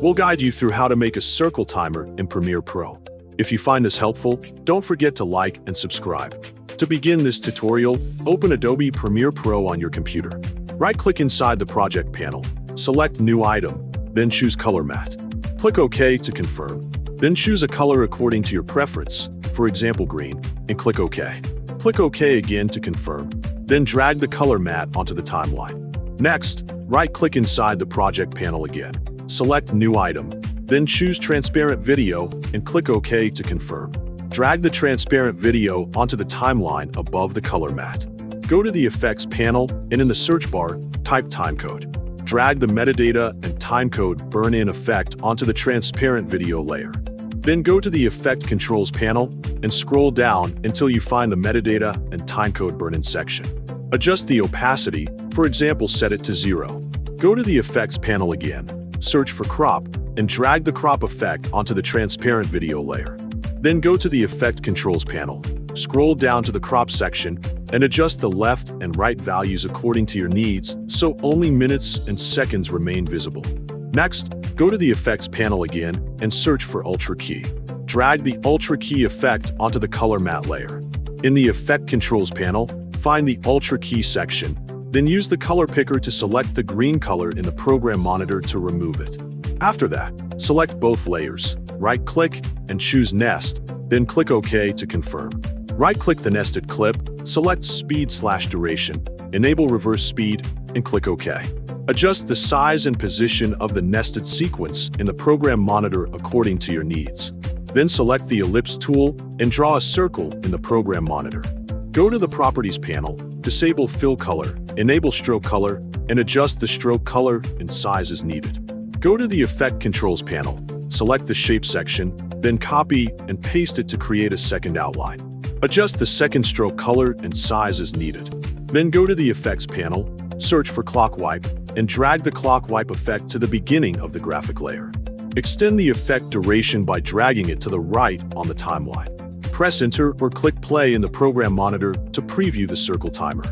We'll guide you through how to make a circle timer in Premiere Pro. If you find this helpful, don't forget to like and subscribe. To begin this tutorial, open Adobe Premiere Pro on your computer. Right-click inside the project panel, select New Item, then choose Color Matte. Click OK to confirm. Then choose a color according to your preference, for example green, and click OK. Click OK again to confirm. Then drag the color matte onto the timeline. Next, right-click inside the project panel again. Select New Item, then choose Transparent Video and click OK to confirm. Drag the transparent video onto the timeline above the color matte. Go to the Effects panel and in the search bar, type Timecode. Drag the Metadata and Timecode Burn-In effect onto the transparent video layer. Then go to the Effect Controls panel and scroll down until you find the Metadata and Timecode Burn-In section. Adjust the opacity, for example set it to 0. Go to the Effects panel again, search for Crop, and drag the crop effect onto the transparent video layer. Then go to the Effect Controls panel, scroll down to the Crop section, and adjust the left and right values according to your needs so only minutes and seconds remain visible. Next, go to the Effects panel again and search for Ultra Key. Drag the Ultra Key effect onto the color matte layer. In the Effect Controls panel, find the Ultra Key section, then use the color picker to select the green color in the program monitor to remove it. After that, select both layers, right-click, and choose Nest, then click OK to confirm. Right-click the nested clip, select Speed/Duration, enable Reverse Speed, and click OK. Adjust the size and position of the nested sequence in the program monitor according to your needs. Then select the Ellipse Tool and draw a circle in the program monitor. Go to the Properties panel, disable Fill Color, enable Stroke Color, and adjust the stroke color and size as needed. Go to the Effect Controls panel, select the Shape section, then copy and paste it to create a second outline. Adjust the second stroke color and size as needed. Then go to the Effects panel, search for Clock Wipe, and drag the Clock Wipe effect to the beginning of the graphic layer. Extend the effect duration by dragging it to the right on the timeline. Press Enter or click Play in the program monitor to preview the circle timer.